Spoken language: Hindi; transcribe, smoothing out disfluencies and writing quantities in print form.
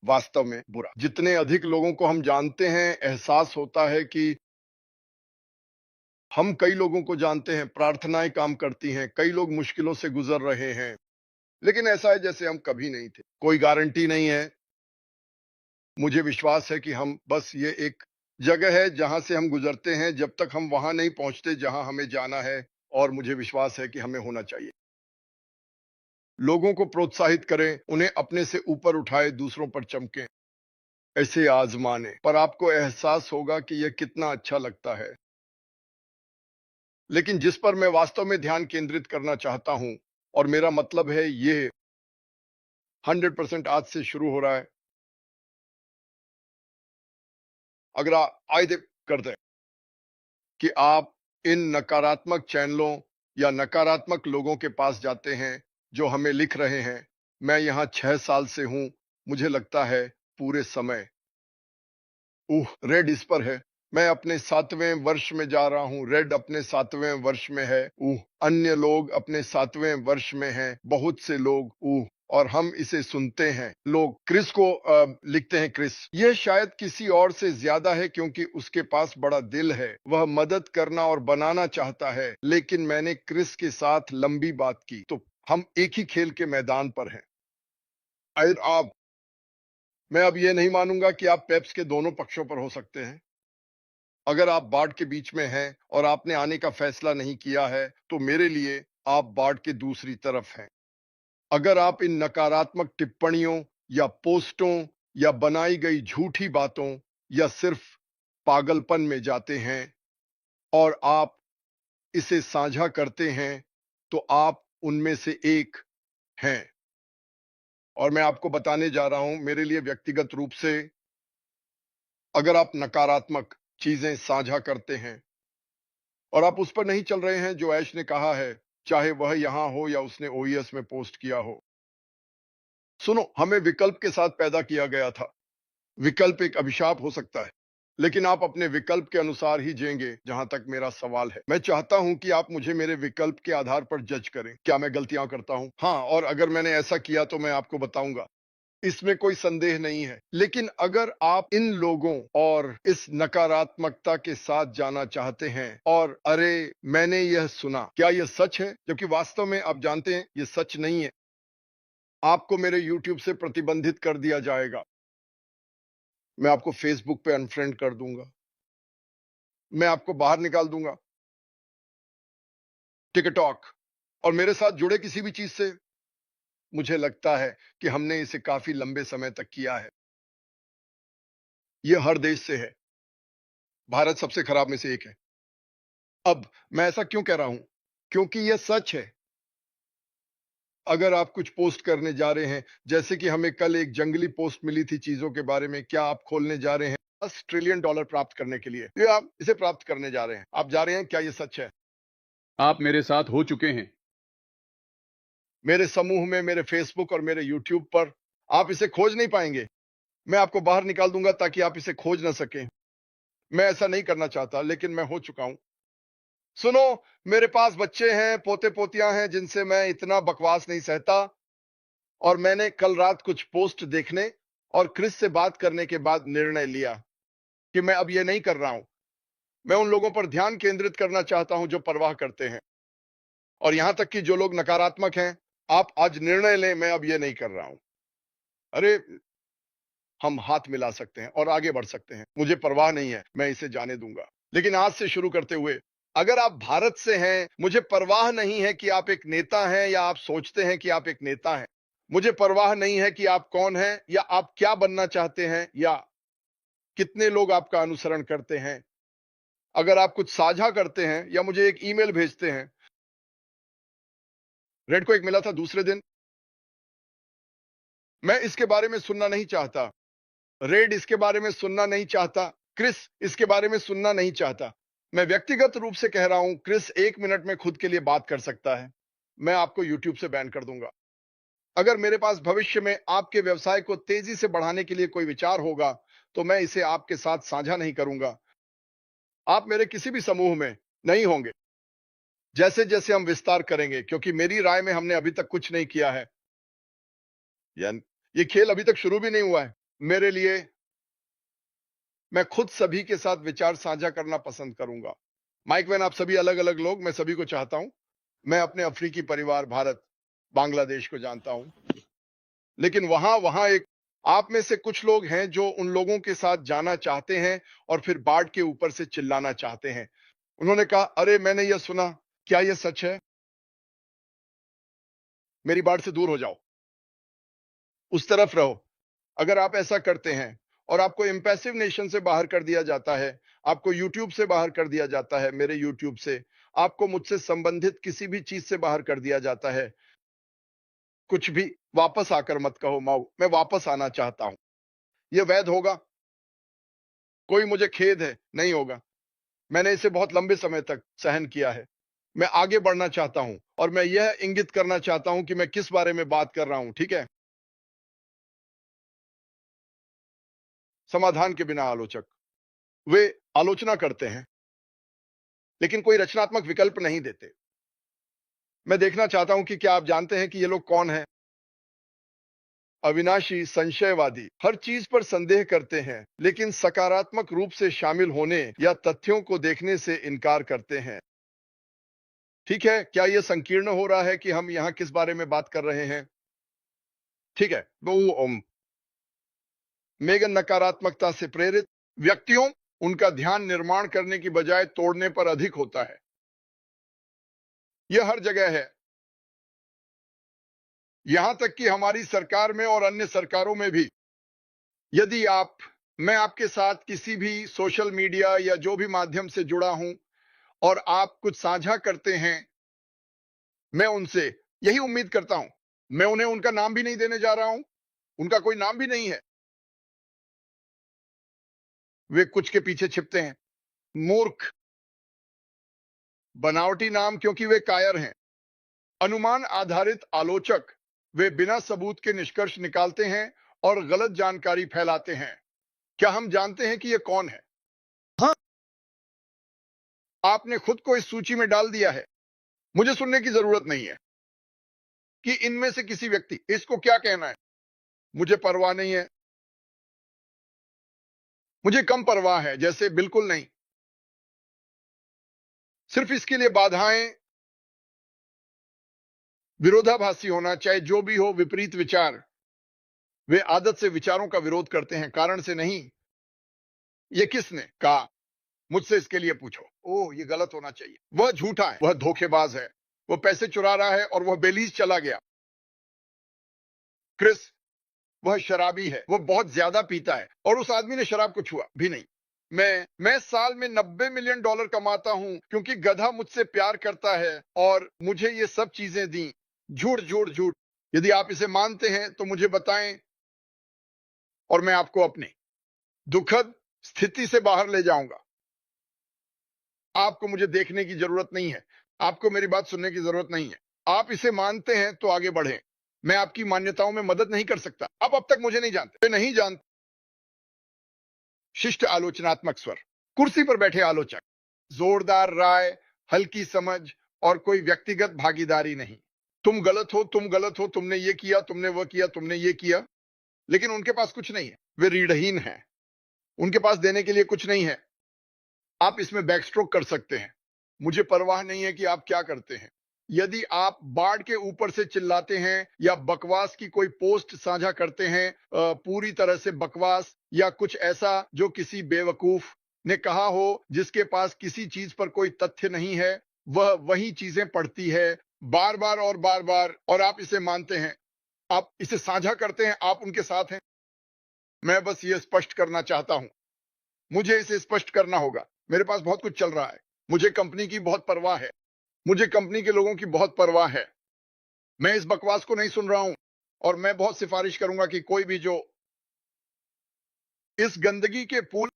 वास्तव में बुरा। जितने अधिक लोगों को हम जानते हैं, एहसास होता है कि हम कई लोगों को जानते हैं, प्रार्थनाएं काम करती हैं, कई लोग मुश्किलों से गुजर रहे हैं, लेकिन ऐसा है जैसे हम कभी नहीं थे। कोई गारंटी नहीं है। मुझे विश्वास है कि हम बस ये एक जगह है जहां से हम गुजरते हैं, जब तक हम वहां नहीं पहुंचते जहां हमें जाना है। और मुझे विश्वास है कि हमें होना चाहिए। लोगों को प्रोत्साहित करें, उन्हें अपने से ऊपर उठाए, दूसरों पर चमकें, ऐसे आजमाने पर आपको एहसास होगा कि यह कितना अच्छा लगता है। लेकिन जिस पर मैं वास्तव में ध्यान केंद्रित करना चाहता हूं, और मेरा मतलब है ये 100% आज से शुरू हो रहा है। अगर आयदे कर दें कि आप इन नकारात्मक चैनलों या नकारात्मक लोगों के पास जाते हैं जो हमें लिख रहे हैं, मैं यहाँ 6 साल से हूं, मुझे लगता है पूरे समय। रेड इस पर है। मैं अपने 7वें वर्ष में जा रहा हूँ। रेड अपने 7वें वर्ष में है। अन्य लोग अपने 7वें वर्ष में हैं। बहुत से लोग और हम इसे सुनते हैं। लोग क्रिस को लिखते हैं। क्रिस यह शायद किसी और से ज्यादा है क्योंकि उसके पास बड़ा दिल है। वह मदद करना और बनाना चाहता है। लेकिन मैंने क्रिस के साथ लंबी बात की तो हम एक ही खेल के मैदान पर हैं। और आप मैं अब ये नहीं मानूंगा कि आप पेप्स के दोनों पक्षों पर हो सकते हैं। अगर आप बाढ़ के बीच में हैं और आपने आने का फैसला नहीं किया है, तो मेरे लिए आप बाढ़ के दूसरी तरफ हैं। अगर आप इन नकारात्मक टिप्पणियों या पोस्टों या बनाई गई झूठी बातों या सिर्फ पागलपन में जाते हैं और आप इसे साझा करते हैं, तो आप उनमें से एक हैं। और मैं आपको बताने जा रहा हूं, मेरे लिए व्यक्तिगत रूप से, अगर आप नकारात्मक चीजें साझा करते हैं और आप उस पर नहीं चल रहे हैं जो ऐश ने कहा है, चाहे वह यहां हो या उसने ओईएस में पोस्ट किया हो। सुनो, हमें विकल्प के साथ पैदा किया गया था। विकल्प एक अभिशाप हो सकता है, लेकिन आप अपने विकल्प के अनुसार ही जिएंगे। जहां तक मेरा सवाल है, मैं चाहता हूं कि आप मुझे मेरे विकल्प के आधार पर जज करें। क्या मैं गलतियां करता हूं? हाँ, और अगर मैंने ऐसा किया तो मैं आपको बताऊंगा। इसमें कोई संदेह नहीं है। लेकिन अगर आप इन लोगों और इस नकारात्मकता के साथ जाना चाहते हैं और अरे मैंने यह सुना, क्या यह सच है? जबकि वास्तव में आप जानते हैं यह सच नहीं है। आपको मेरे YouTube से प्रतिबंधित कर दिया जाएगा। मैं आपको Facebook पे अनफ्रेंड कर दूंगा। मैं आपको बाहर निकाल दूंगा। टिकटॉक और मेरे साथ जुड़े किसी भी चीज से, मुझे लगता है कि हमने इसे काफी लंबे समय तक किया है। यह हर देश से है। भारत सबसे खराब में से एक है। अब मैं ऐसा क्यों कह रहा हूं? क्योंकि यह सच है। अगर आप कुछ पोस्ट करने जा रहे हैं, जैसे कि हमें कल एक जंगली पोस्ट मिली थी चीजों के बारे में, क्या आप खोलने जा रहे हैं $10 ट्रिलियन प्राप्त करने के लिए? ये आप इसे प्राप्त करने जा रहे हैं, आप जा रहे हैं, क्या ये सच है? आप मेरे साथ हो चुके हैं। मेरे समूह में, मेरे फेसबुक और मेरे यूट्यूब पर आप इसे खोज नहीं पाएंगे। मैं आपको बाहर निकाल दूंगा ताकि आप इसे खोज ना सकें। मैं ऐसा नहीं करना चाहता, लेकिन मैं हो चुका हूं। सुनो, मेरे पास बच्चे हैं, पोते पोतियां हैं जिनसे मैं इतना बकवास नहीं सहता। और मैंने कल रात कुछ पोस्ट देखने और क्रिस से बात करने के बाद निर्णय लिया कि मैं अब ये नहीं कर रहा हूं। मैं उन लोगों पर ध्यान केंद्रित करना चाहता हूं जो परवाह करते हैं। और यहां तक कि जो लोग नकारात्मक हैं, आप आज निर्णय लें, मैं अब ये नहीं कर रहा हूं। अरे, हम हाथ मिला सकते हैं और आगे बढ़ सकते हैं। मुझे परवाह नहीं है, मैं इसे जाने दूंगा। लेकिन आज से शुरू करते हुए, अगर आप भारत से हैं, मुझे परवाह नहीं है कि आप एक नेता हैं या आप सोचते हैं कि आप एक नेता हैं। मुझे परवाह नहीं है कि आप कौन हैं या आप क्या बनना चाहते हैं या कितने लोग आपका अनुसरण करते हैं। अगर आप कुछ साझा करते हैं या मुझे एक ईमेल भेजते हैं। रेड को एक मिला था दूसरे दिन। मैं इसके बारे में सुनना नहीं चाहता। रेड इसके बारे में सुनना नहीं चाहता। क्रिस इसके बारे में सुनना नहीं चाहता। मैं व्यक्तिगत रूप से कह रहा हूं, क्रिस 1 मिनट में खुद के लिए बात कर सकता है। मैं आपको यूट्यूब से बैन कर दूंगा। अगर मेरे पास भविष्य में आपके व्यवसाय को तेजी से बढ़ाने के लिए कोई विचार होगा, तो मैं इसे आपके साथ साझा नहीं करूंगा। आप मेरे किसी भी समूह में नहीं होंगे जैसे जैसे हम विस्तार करेंगे, क्योंकि मेरी राय में हमने अभी तक कुछ नहीं किया है। यानी ये खेल अभी तक शुरू भी नहीं हुआ है। मेरे लिए मैं खुद सभी के साथ विचार साझा करना पसंद करूंगा। माइक वैन, आप सभी अलग-अलग लोग, मैं सभी को चाहता हूं। मैं अपने अफ्रीकी परिवार भारत, बांग्लादेश को जानता हूं। लेकिन वहां एक आप में से कुछ लोग हैं जो उन लोगों के साथ जाना चाहते हैं और फिर बाढ़ के ऊपर से चिल्लाना चाहते हैं। उन्होंने कहा, अरे मैंने यह सुना, क्या यह सच है? मेरी बाढ़ से दूर हो जाओ, उस तरफ रहो। अगर आप ऐसा करते हैं और आपको इम्पैसिव नेशन से बाहर कर दिया जाता है, आपको यूट्यूब से बाहर कर दिया जाता है, मेरे यूट्यूब से, आपको मुझसे संबंधित किसी भी चीज से बाहर कर दिया जाता है, कुछ भी वापस आकर मत कहो माओ, मैं वापस आना चाहता हूं। यह वैध होगा? कोई मुझे खेद है, नहीं होगा। मैंने इसे बहुत लंबे समय तक सहन किया है। मैं आगे बढ़ना चाहता हूं और मैं यह इंगित करना चाहता हूं कि मैं किस बारे में बात कर रहा हूं, ठीक है? समाधान के बिना आलोचक, वे आलोचना करते हैं लेकिन कोई रचनात्मक विकल्प नहीं देते। मैं देखना चाहता हूं कि क्या आप जानते हैं कि ये लोग कौन हैं? अविनाशी, संशयवादी, हर चीज पर संदेह करते हैं लेकिन सकारात्मक रूप से शामिल होने या तथ्यों को देखने से इनकार करते हैं। ठीक है, क्या यह संकीर्ण हो रहा है कि हम यहां किस बारे में बात कर रहे हैं? ठीक है, मेगन नकारात्मकता से प्रेरित व्यक्तियों, उनका ध्यान निर्माण करने की बजाय तोड़ने पर अधिक होता है। यह हर जगह है, यहां तक कि हमारी सरकार में और अन्य सरकारों में भी। यदि मैं आपके साथ किसी भी सोशल मीडिया या जो भी माध्यम से जुड़ा हूं और आप कुछ साझा करते हैं, मैं उनसे यही उम्मीद करता हूं। मैं उन्हें उनका नाम भी नहीं देने जा रहा हूं, उनका कोई नाम भी नहीं है। वे कुछ के पीछे छिपते हैं, मूर्ख, बनावटी नाम, क्योंकि वे कायर हैं। अनुमान आधारित आलोचक, वे बिना सबूत के निष्कर्ष निकालते हैं और गलत जानकारी फैलाते हैं। क्या हम जानते हैं कि यह कौन है? हाँ, आपने खुद को इस सूची में डाल दिया है। मुझे सुनने की जरूरत नहीं है कि इनमें से किसी व्यक्ति इसको क्या कहना है। मुझे परवाह नहीं है, मुझे कम परवाह है, जैसे बिल्कुल नहीं। सिर्फ इसके लिए बाधाएं, विरोधाभासी होना, चाहे जो भी हो, विपरीत विचार। वे आदत से विचारों का विरोध करते हैं, कारण से नहीं। ये किसने कहा? मुझसे इसके लिए पूछो। ओह, ये गलत होना चाहिए। वह झूठा है, वह धोखेबाज है, वह पैसे चुरा रहा है और वह बेलीज चला गया। क्रिस, वह शराबी है, वह बहुत ज्यादा पीता है और उस आदमी ने शराब को छुआ भी नहीं। मैं साल में $90 मिलियन कमाता हूं क्योंकि गधा मुझसे प्यार करता है और मुझे ये सब चीजें दी। झूठ झूठ झूठ। यदि आप इसे मानते हैं तो मुझे बताएं और मैं आपको अपने दुखद स्थिति से बाहर ले जाऊंगा। आपको मुझे देखने की जरूरत नहीं है, आपको मेरी बात सुनने की जरूरत नहीं है। आप इसे मानते हैं तो आगे बढ़ें। मैं आपकी मान्यताओं में मदद नहीं कर सकता। आप अब तक मुझे नहीं जानते, नहीं जानते। शिष्ट आलोचनात्मक स्वर, कुर्सी पर बैठे आलोचक, जोरदार राय, हल्की समझ और कोई व्यक्तिगत भागीदारी नहीं। तुम गलत हो, तुम गलत हो, तुमने ये किया, तुमने वो किया, तुमने ये किया। लेकिन उनके पास कुछ नहीं है, वे रीढ़हीन हैं, उनके पास देने के लिए कुछ नहीं है। आप इसमें बैकस्ट्रोक कर सकते हैं। मुझे परवाह नहीं है कि आप क्या करते हैं। यदि आप बाढ़ के ऊपर से चिल्लाते हैं या बकवास की कोई पोस्ट साझा करते हैं, पूरी तरह से बकवास या कुछ ऐसा जो किसी बेवकूफ ने कहा हो जिसके पास किसी चीज पर कोई तथ्य नहीं है, वह वही चीजें पढ़ती है बार बार और बार बार, और आप इसे मानते हैं, आप इसे साझा करते हैं, आप उनके साथ हैं। मैं बस ये स्पष्ट करना चाहता हूं, मुझे इसे स्पष्ट करना होगा। मेरे पास बहुत कुछ चल रहा है, मुझे कंपनी की बहुत परवाह है, मुझे कंपनी के लोगों की बहुत परवाह है। मैं इस बकवास को नहीं सुन रहा हूं और मैं बहुत सिफारिश करूंगा कि कोई भी जो इस गंदगी के पुल